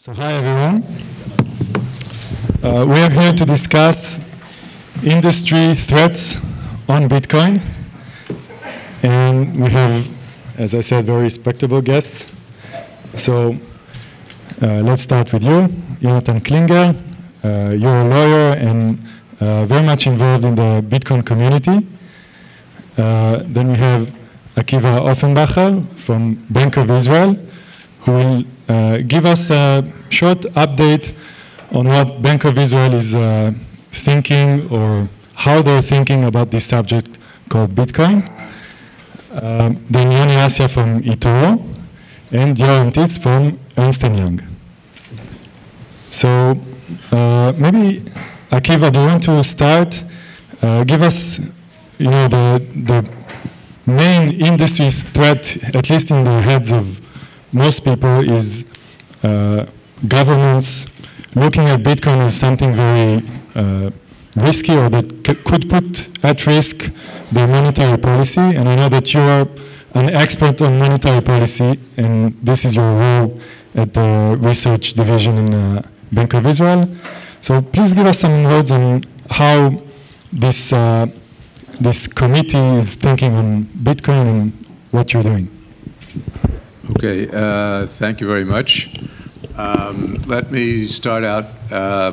So hi everyone. We are here to discuss industry threats on Bitcoin. And we have, as I said, very respectable guests. So let's start with you, Klinger. You're a lawyer and very much involved in the Bitcoin community. Then we have Akiva Offenbacher from Bank of Israel, who will give us a short update on what Bank of Israel is thinking or how they're thinking about this subject called Bitcoin. Then Yoni Assia from eToro and Yoram Tietz from Ernst & Young. So maybe, Akiva, do you want to start? Give us the main industry threat, at least in the heads of most people, is governments looking at Bitcoin as something very risky or that could put at risk their monetary policy. And I know that you are an expert on monetary policy, and this is your role at the research division in Bank of Israel. So please give us some words on how this committee is thinking on Bitcoin and what you're doing. Okay, thank you very much. Let me start out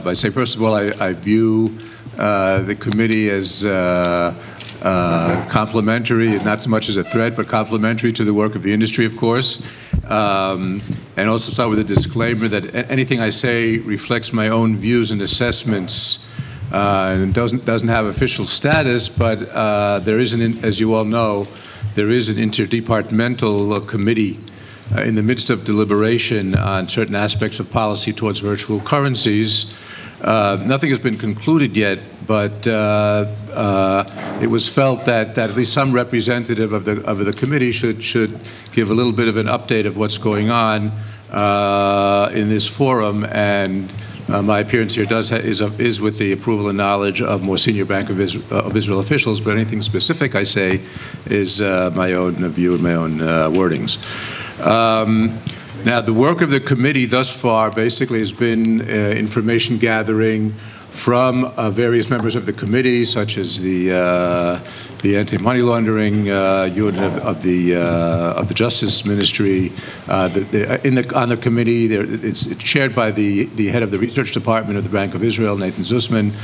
by saying, first of all, I view the committee as complementary, not so much as a threat, but complementary to the work of the industry, of course. And also start with a disclaimer that anything I say reflects my own views and assessments and doesn't have official status, but there is, as you all know, there is an interdepartmental committee in the midst of deliberation on certain aspects of policy towards virtual currencies. Nothing has been concluded yet, but it was felt that at least some representative of the committee should give a little bit of an update of what's going on in this forum. And my appearance here is with the approval and knowledge of more senior Bank of Israel officials, but anything specific I say is my own view and my own wordings. Now, the work of the committee thus far basically has been information gathering from various members of the committee, such as the anti-money laundering unit of the Justice Ministry. On the committee, it's chaired by the head of the research department of the Bank of Israel, Nathan Zussman,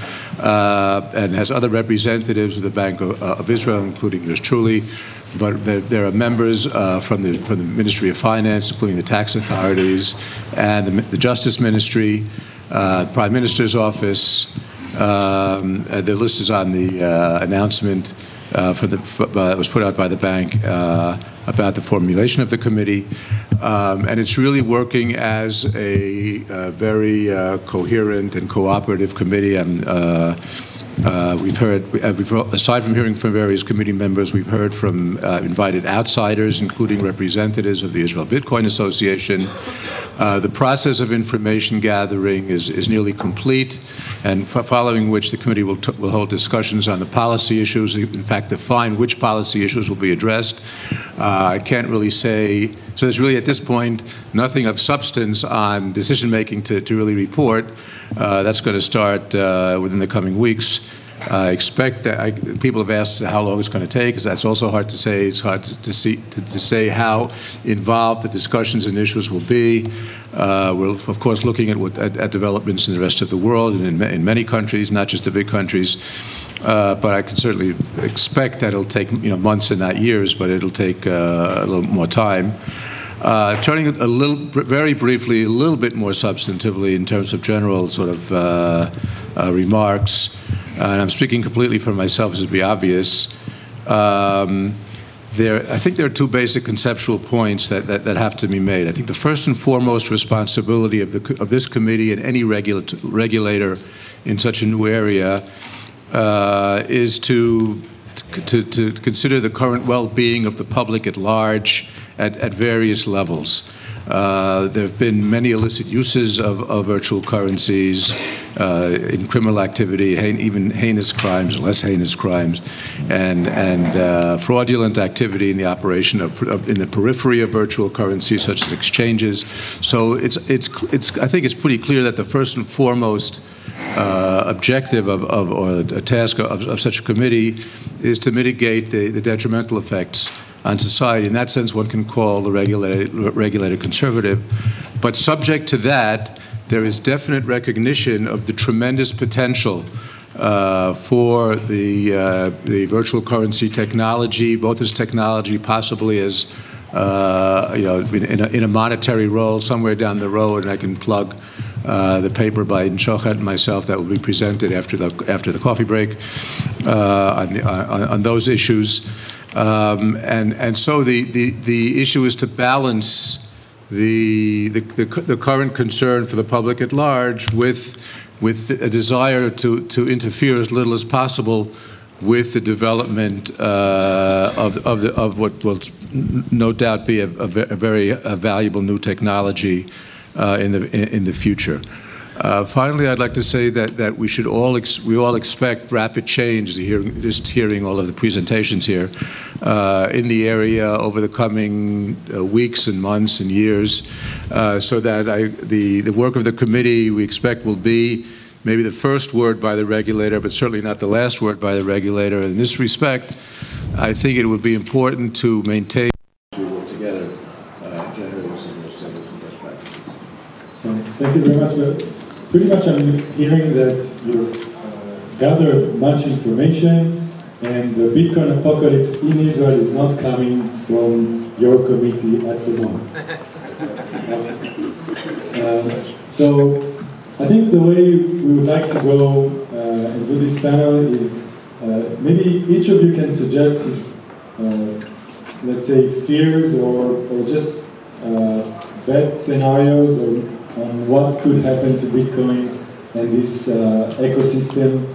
and has other representatives of the Bank of Israel, including yours truly. But there are members from the Ministry of Finance, including the tax authorities, and the Justice Ministry, the Prime Minister's office. The list is on the announcement that was put out by the bank about the formulation of the committee. And it's really working as a very coherent and cooperative committee. Aside from hearing from various committee members, we've heard from invited outsiders, including representatives of the Israel Bitcoin Association. The process of information gathering is nearly complete, and following which the committee will hold discussions on the policy issues, in fact, define which policy issues will be addressed. I can't really say, so there's really at this point nothing of substance on decision-making to really report. That's going to start within the coming weeks. I expect that people have asked how long it's going to take, because that's also hard to say. It's hard to say how involved the discussions and issues will be. We're, of course, looking at developments in the rest of the world and in many countries, not just the big countries. But I can certainly expect that it'll take months and not years, but it'll take a little more time. Turning very briefly, a little bit more substantively in terms of general sort of remarks, and I'm speaking completely for myself, as would be obvious. I think there are two basic conceptual points that have to be made. I think the first and foremost responsibility of this committee and any regulator in such a new area is to consider the current well-being of the public at large at various levels. There have been many illicit uses of virtual currencies in criminal activity, even heinous crimes, less heinous crimes, and fraudulent activity in the operation in the periphery of virtual currencies, such as exchanges. So I think it's pretty clear that the first and foremost objective or a task of such a committee is to mitigate the detrimental effects on society. In that sense, one can call the regulator conservative. But subject to that, there is definite recognition of the tremendous potential for the virtual currency technology, both as technology, possibly as in a monetary role somewhere down the road. And I can plug the paper by Shochet and myself that will be presented after the coffee break on those issues. And so the issue is to balance the current concern for the public at large with a desire to interfere as little as possible with the development of what will no doubt be a very valuable new technology in the future. Finally, I'd like to say that we all expect rapid change, just hearing all of the presentations here, in the area over the coming weeks and months and years, so that the work of the committee we expect will be maybe the first word by the regulator, but certainly not the last word by the regulator. In this respect, I think it would be important to maintain together, generating some of those standards and best practices. So, thank you very much. Pretty much I'm hearing that you've gathered much information, and the Bitcoin apocalypse in Israel is not coming from your committee at the moment. So I think the way we would like to go and do this panel is maybe each of you can suggest his, let's say, fears or just bad scenarios on what could happen to Bitcoin and this ecosystem,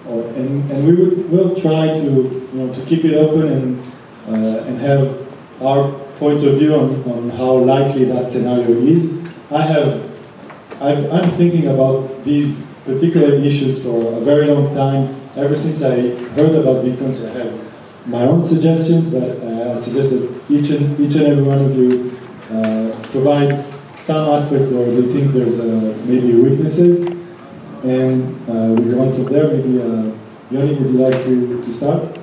and we'll try to keep it open and have our point of view on how likely that scenario is. I'm thinking about these particular issues for a very long time. Ever since I heard about Bitcoin, so I have my own suggestions, but I suggest that each and every one of you provide some aspect where they think there's maybe weaknesses, and we go on from there. Maybe Yoni, would you like to start?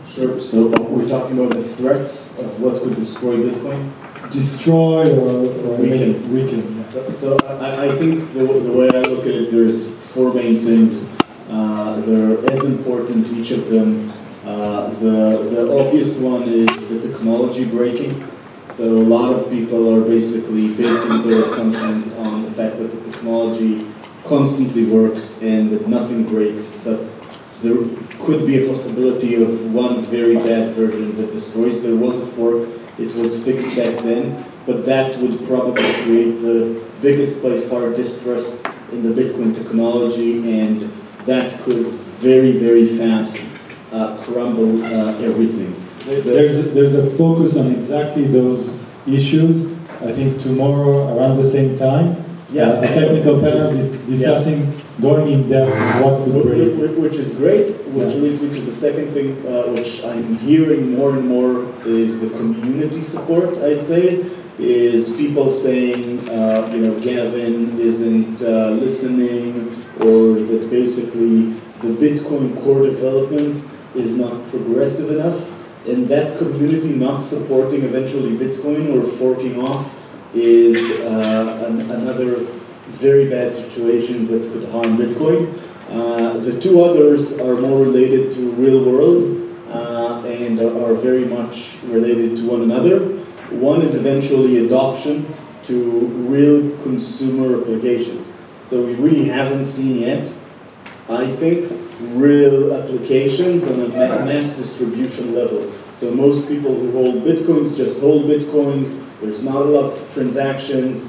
Sure. So we're talking about the threats of what could destroy Bitcoin? Destroy or weaken. Yeah. So I think the way I look at it, there's four main things. They're as important, each of them. The obvious one is the technology breaking. So a lot of people are basically basing their assumptions on the fact that the technology constantly works and that nothing breaks, but there could be a possibility of one very bad version that destroys. There was a fork, it was fixed back then, but that would probably create the biggest by far distrust in the Bitcoin technology, and that could very, very fast crumble everything. There's a focus on exactly those issues. I think tomorrow around the same time, a technical panel is discussing going in depth on what could break. Which is great, which leads me to the second thing, which I'm hearing more and more is the community support, I'd say, is people saying, Gavin isn't listening, or that basically the Bitcoin core development is not progressive enough, and that community not supporting eventually Bitcoin or forking off is another very bad situation that could harm Bitcoin. The two others are more related to real world and are very much related to one another. One is eventually adoption to real consumer applications. So we really haven't seen yet, I think, real applications on a mass distribution level. So most people who hold Bitcoins just hold Bitcoins. There's not a lot of transactions,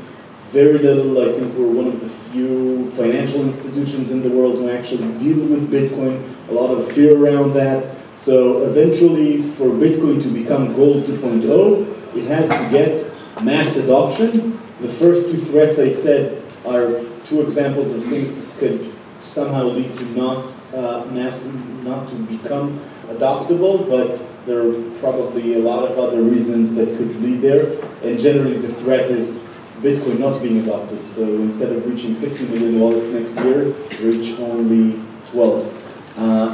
very little. I think we're one of the few financial institutions in the world who actually deal with Bitcoin. A lot of fear around that. So eventually, for Bitcoin to become Gold 2.0, it has to get mass adoption. The first two threats I said are two examples of things that could somehow lead to not to become adoptable, but there are probably a lot of other reasons that could lead there. And generally the threat is Bitcoin not being adopted. So instead of reaching 50 million wallets next year, reach only 12.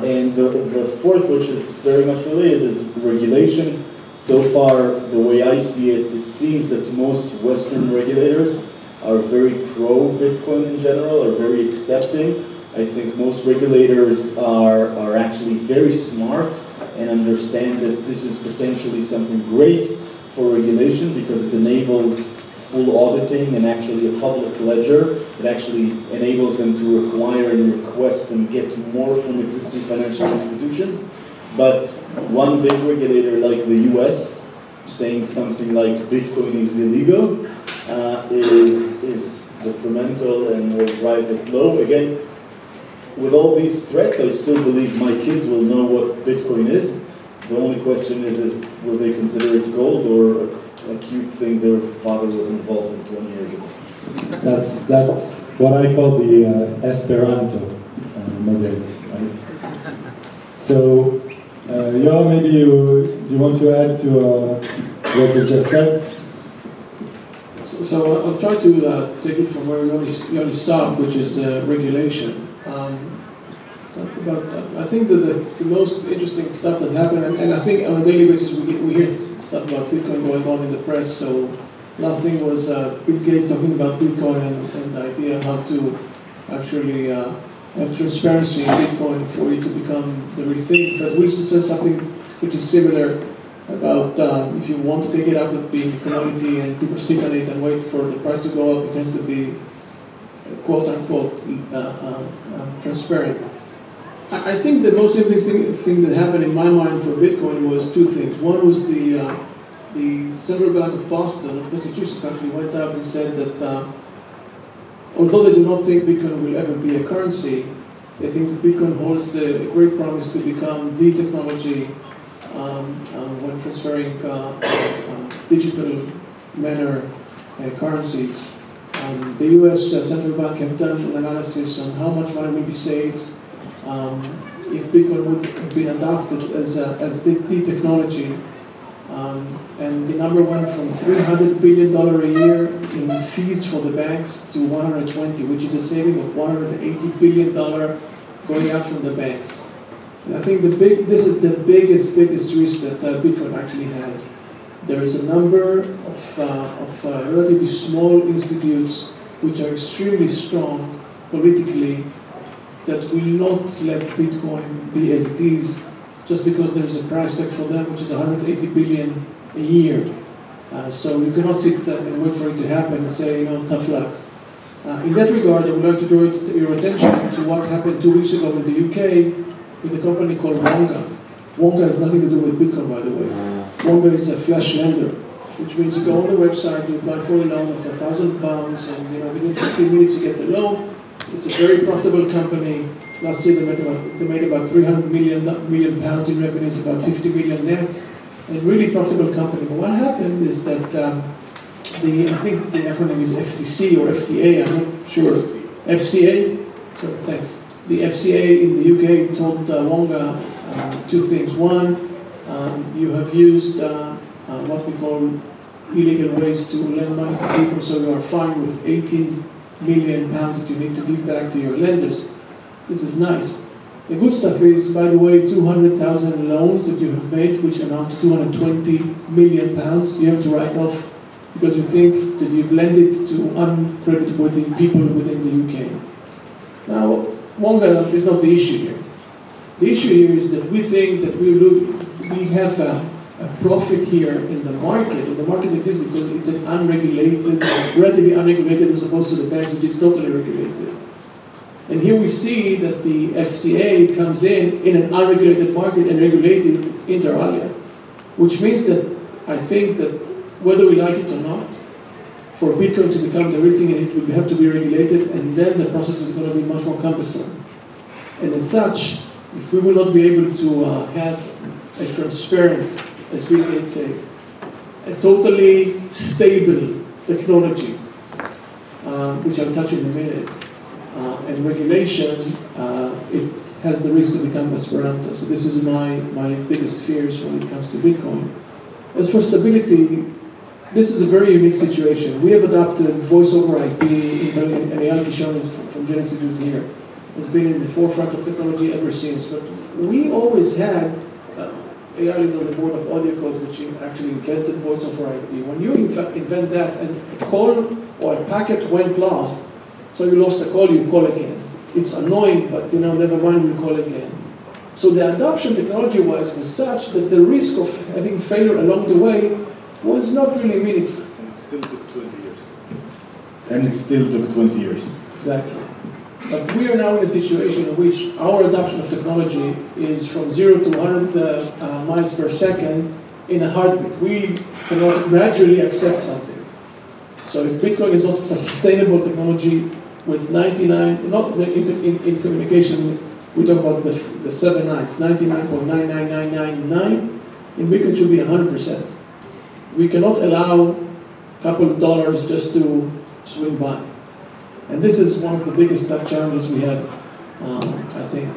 And the fourth, which is very much related, is regulation. So far, the way I see it, it seems that most Western regulators are very pro-Bitcoin in general, are very accepting. I think most regulators are actually very smart and understand that this is potentially something great for regulation because it enables full auditing and actually a public ledger. It actually enables them to require and request and get more from existing financial institutions. But one big regulator like the US saying something like Bitcoin is illegal is detrimental and will drive it low. Again, with all these threats, I still believe my kids will know what Bitcoin is. The only question is will they consider it gold or a cute thing their father was involved in 20 years ago? That's what I call the Esperanto model. Right? So, Yoram, maybe you want to add to what was just said? So I'll try to take it from where Yoni stopped, which is regulation. I think that the most interesting stuff that happened, and I think on a daily basis we hear stuff about Bitcoin going on in the press. So last thing was Bill Gates talking about Bitcoin and the idea how to actually have transparency in Bitcoin for it to become the real thing. Fred Wilson says something which is similar about if you want to take it out of being a commodity and people sit on it and wait for the price to go up, it has to be quote unquote transparent. I think the most interesting thing that happened in my mind for Bitcoin was two things. One was the Central Bank of Boston, of Massachusetts, actually went out and said that although they do not think Bitcoin will ever be a currency, they think that Bitcoin holds a great promise to become the technology when transferring digital manner currencies. The US Central Bank have done an analysis on how much money will be saved if Bitcoin would have been adopted as the technology. And the number went from $300 billion a year in fees for the banks to 120, which is a saving of $180 billion going out from the banks. And I think this is the biggest risk that Bitcoin actually has. There is a number of relatively small institutes which are extremely strong politically that will not let Bitcoin be as it is just because there is a price tag for them, which is 180 billion a year. So you cannot sit and wait for it to happen and say, tough luck. In that regard, I would like to draw your attention to what happened 2 weeks ago in the UK with a company called Wonga. Wonga has nothing to do with Bitcoin, by the way. Wonga is a flash lender, which means you go on the website, you apply for a loan of £1,000, and within 15 minutes you get the loan. It's a very profitable company. Last year they made about 300 million pounds in revenues, about 50 million net, and really profitable company. But what happened is that I think the acronym is FTC or FTA, I'm not sure. FCA? So thanks. The FCA in the UK told Wonga two things. One, you have used what we call illegal ways to lend money to people, so you are fined with 18 million pounds that you need to give back to your lenders. This is nice. The good stuff is, by the way, 200,000 loans that you have made, which amount to 220 million pounds, you have to write off because you think that you've lent it to uncreditworthy people within the UK. Now, Wonga is not the issue here. The issue here is that we think that we have a profit here in the market, and the market exists because it's an unregulated, relatively unregulated as opposed to the banks, which is totally regulated. And here we see that the FCA comes in an unregulated market and regulated inter alia, which means that I think that whether we like it or not, for Bitcoin to become the real thing, it will have to be regulated, and then the process is going to be much more cumbersome. And as such, if we will not be able to have a transparent, as Bill Gates say, a totally stable technology, which I'll touch in a minute, and regulation, it has the risk to become Esperanto. So this is my biggest fears when it comes to Bitcoin. As for stability, this is a very unique situation. We have adopted voice over IP, and Eyal Kishon from Genesis is here. It's been in the forefront of technology ever since. But we always had, Eyal is on the board of Audio Code, which actually invented voice over IP. When you invent that and a call or a packet went lost, so you lost a call, you call again. It's annoying, but never mind, we'll call again. So the adoption technology-wise was such that the risk of having failure along the way was not really meaningful. And it still took 20 years. And it still took 20 years. Exactly. But we are now in a situation in which our adoption of technology is from 0 to 100 miles per second in a heartbeat. We cannot gradually accept something. So if Bitcoin is not sustainable technology with 99, not in communication, we talk about the 7 nines, 99.99999, in Bitcoin should be 100%. We cannot allow a couple of dollars just to swing by. And this is one of the biggest challenges we have, I think.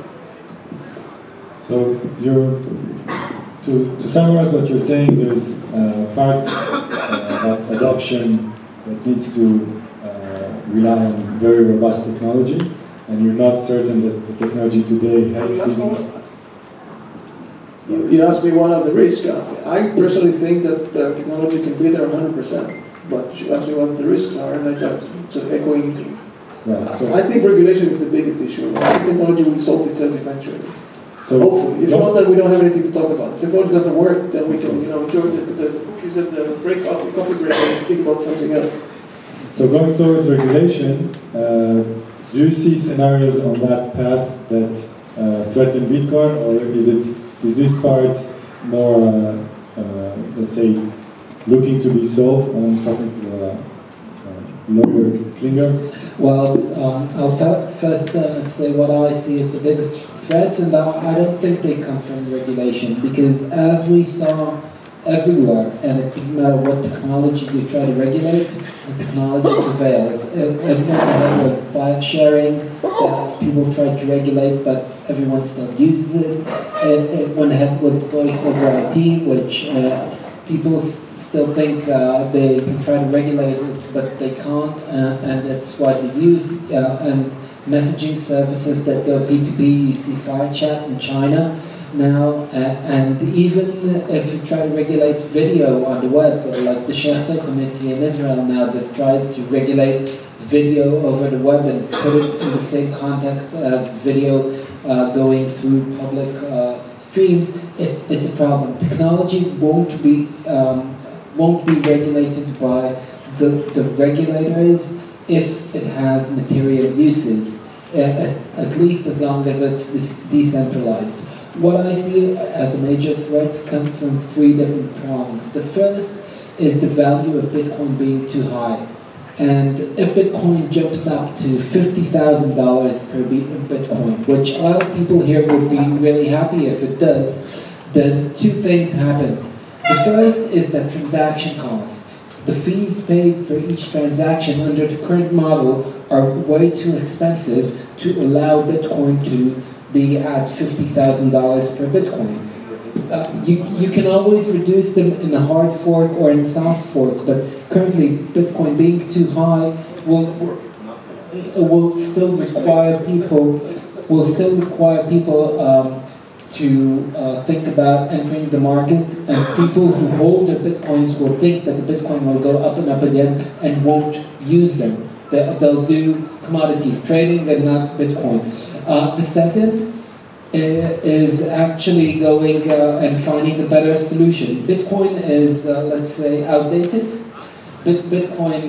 So to summarize what you're saying, there's part of adoption that needs to rely on very robust technology, and you're not certain that the technology today is... You asked me what are the risks. I personally think that technology can be there 100%, but you asked me what the risks are, and I got just echoing. Right, so I think regulation is the biggest issue. I think technology will solve itself eventually. So hopefully. If not, then we don't have anything to talk about. If technology doesn't work, then we can enjoy the cookies at the coffee break and think about something else. So going towards regulation, do you see scenarios on that path that threaten Bitcoin, or is this part more, let's say, looking to be solved? I'm talking to lawyer Klinger. Well, I'll first say what I see as the biggest threats, and I don't think they come from regulation, because as we saw everywhere, and it doesn't matter what technology you try to regulate, the technology prevails. It with file sharing, people try to regulate, but everyone still uses it. It went ahead with voice over IP, which people still think they can try to regulate it, but they can't, and it's widely used. And messaging services that go P2P, you see FireChat in China now, and even if you try to regulate video on the web, like the Shechter Committee in Israel now that tries to regulate video over the web and put it in the same context as video going through public streams, it's a problem. Technology won't be regulated by the regulators if it has material uses, at least as long as it's decentralized. What I see as the major threats come from 3 different prongs. The first is the value of Bitcoin being too high. And if Bitcoin jumps up to $50,000 per Bitcoin, which a lot of people here would be really happy if it does, then 2 things happen. The first is that transaction costs. The fees paid for each transaction under the current model are way too expensive to allow Bitcoin to be at $50,000 per Bitcoin. You can always reduce them in a hard fork or in a soft fork, but currently Bitcoin being too high will still require people to think about entering the market, and people who hold their Bitcoins will think that the Bitcoin will go up and up again and won't use them. They'll do commodities trading and not Bitcoin. The second is actually going and finding a better solution. Bitcoin is, let's say, outdated. Bitcoin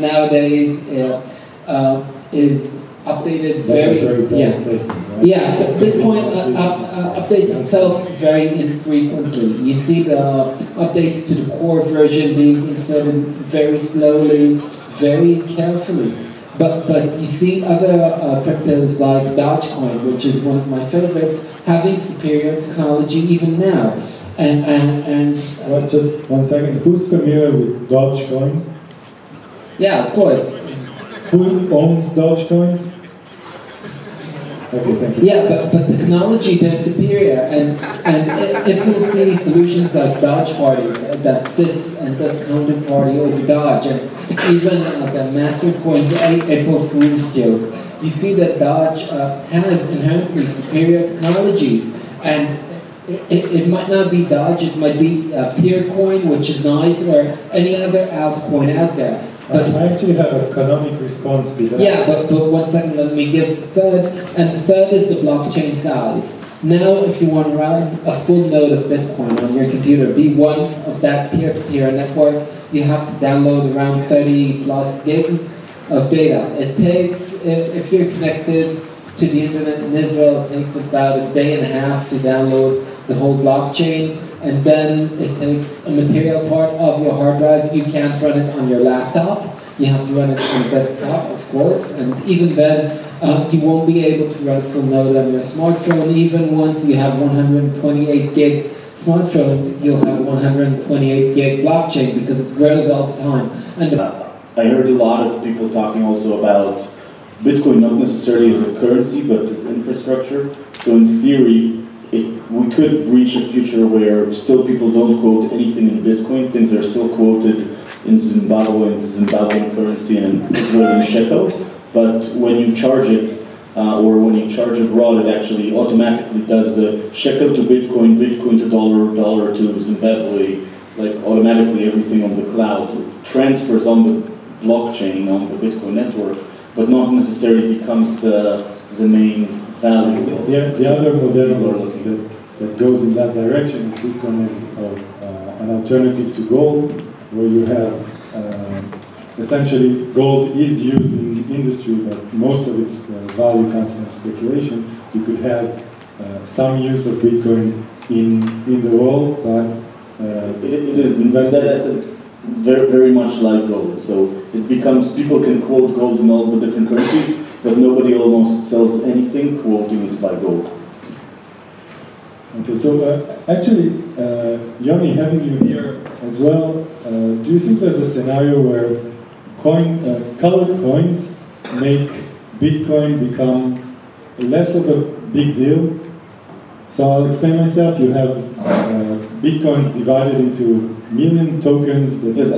nowadays is updated very but Bitcoin updates itself very infrequently. You see the updates to the core version being inserted very slowly, very carefully. But you see other cryptos like Dogecoin, which is one of my favorites, having superior technology even now. Well, just 1 second. Who's familiar with Dogecoin? Yeah, of course. Who owns Dogecoins? Okay, thank you. Yeah, but technology, they're superior, and if we see solutions like Dodge Party that sits and does counterparty over Dodge, and even the Mastercoin's April Fool's joke, you see that Dodge has inherently superior technologies, and it might not be Dodge, it might be Peercoin, which is nice, or any other altcoin out there. But I actually have a canonic response to that. Yeah, but 1 second, let me give the third, and the third is the blockchain size. Now, if you want to run a full node of Bitcoin on your computer, be one of that peer-to-peer network, you have to download around 30 plus gigs of data. It takes, if you're connected to the internet in Israel, it takes about a day and a half to download the whole blockchain. And then it takes a material part of your hard drive. You can't run it on your laptop. You have to run it on the desktop, of course. And even then, you won't be able to run a full node on your smartphone. Even once you have 128 gig smartphones, you'll have 128 gig blockchain because it grows all the time. And I heard a lot of people talking also about Bitcoin not necessarily as a currency, but as infrastructure. So in theory, we could reach a future where still people don't quote anything in Bitcoin. Things are still quoted in Zimbabwe, in the Zimbabwean currency, and in Israeli shekel. But when you charge it, or when you charge abroad, it actually automatically does the shekel to Bitcoin, Bitcoin to dollar, dollar to Zimbabwe, like automatically everything on the cloud. It transfers on the blockchain, on the Bitcoin network, but not necessarily becomes the main value. The other model that goes in that direction is Bitcoin is an alternative to gold, where you have essentially gold is used in industry, but most of its value comes from speculation. You could have some use of Bitcoin in the world, but it is investors very, very much like gold. So it becomes, people can quote gold in all the different currencies, but nobody almost sells anything quoting it by gold. Okay, so actually, Yoni, having you here as well, do you think there's a scenario where colored coins make Bitcoin become less of a big deal? So I'll explain myself. You have Bitcoins divided into million tokens. That Yes,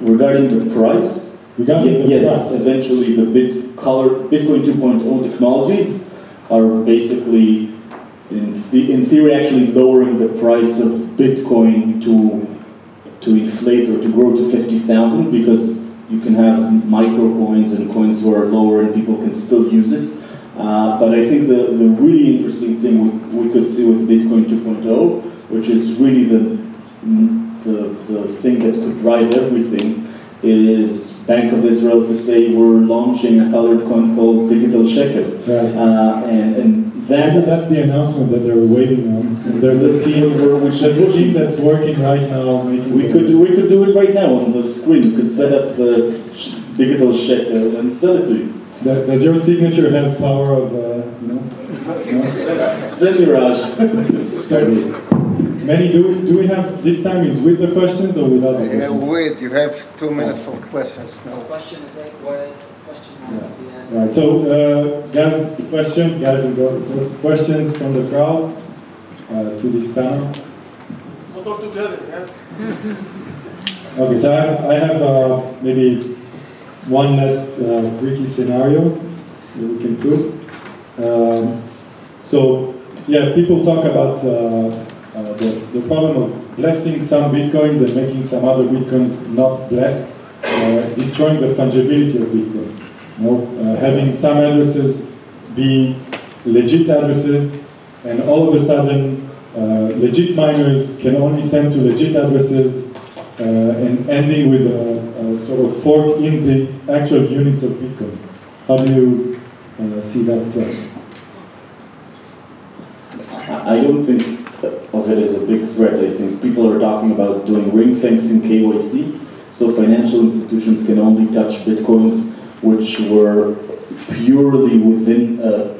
regarding the price, regarding the yes, price. eventually the Bitcoin 2.0 technologies are basically, in theory, actually lowering the price of Bitcoin to inflate or to grow to 50,000, because you can have micro coins and coins who are lower and people can still use it. But I think the really interesting thing we could see with Bitcoin 2.0, which is really the thing that could drive everything, is Bank of Israel to say we're launching a colored coin called Digital Shekel. Right. And that's the announcement that they're waiting on. There's a team that's working right now. We could do it right now on the screen. You could set up the Digital Shekel and sell it to you. Does your signature has power of, Semi-Raj. Sorry. Manny, do we have, this time is with the questions or without the questions? Wait, you have 2 minutes for questions now. question is 8 words, question mark at the end. Right, so guys and girls, questions from the crowd to this panel. We'll talk together, yes? Okay, so I have maybe one last freaky scenario that we can prove. So, yeah, people talk about the problem of blessing some bitcoins and making some other bitcoins not blessed, destroying the fungibility of Bitcoin. Having some addresses be legit addresses, and all of a sudden, legit miners can only send to legit addresses, and ending with a sort of fork in the actual units of Bitcoin. How do you see that threat? I don't think of it as a big threat. I think people are talking about doing ring fencing KYC, so financial institutions can only touch Bitcoins which were purely within a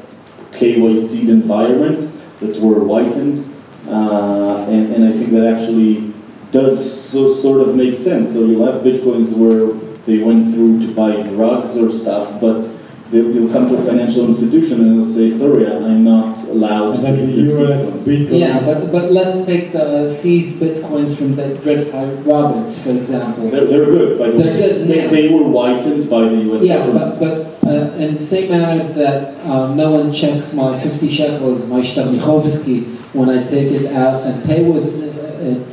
KYC'd environment, that were whitened. and I think that actually does sort of make sense. So you'll have Bitcoins where they went through to buy drugs or stuff, but you'll come to a financial institution and they'll say, sorry, I'm not allowed and then the US Bitcoins. Yeah, but let's take the seized Bitcoins from the Dread Pirate Roberts, for example. They're good, by the way. They're good, yeah. They were whitened by the US government. But in the same manner that no one checks my 50 shekels, my Shtabnichovsky, when I take it out and pay with it,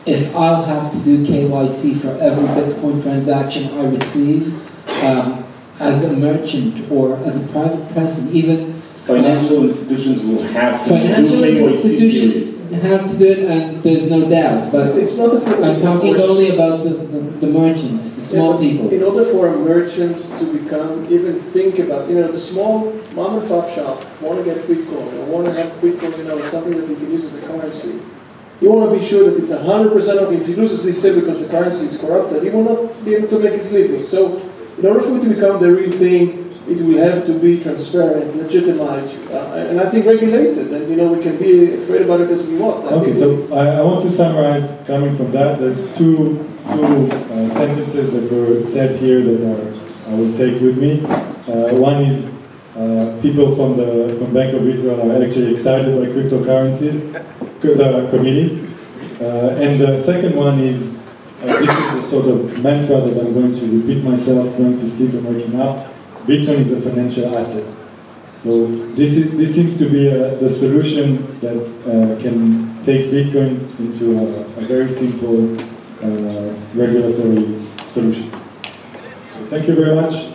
if I'll have to do KYC for every Bitcoin transaction I receive, as a merchant or as a private person, even financial institutions will have to financial do KYC. Institutions have to do it, and there's no doubt. But it's not I'm talking only about the merchants, the small people. In order for a merchant to become, even think about, the small mom and pop shop want to get Bitcoin or want to have Bitcoin, something that he can use as a currency. You want to be sure that it's 100% of it. If he loses this sale because the currency is corrupted, he will not be able to make his living. So, in order for it to become the real thing, it will have to be transparent, legitimized, and I think regulated. And we can be afraid about it as we want. Okay, so I want to summarize coming from that. There's two sentences that were said here that I will take with me. One is people from Bank of Israel are actually excited by cryptocurrencies. The committee. And the second one is, this is a sort of mantra that I'm going to repeat myself, going to sleep and waking up. Bitcoin is a financial asset. So this seems to be the solution that can take Bitcoin into a very simple regulatory solution. Thank you very much.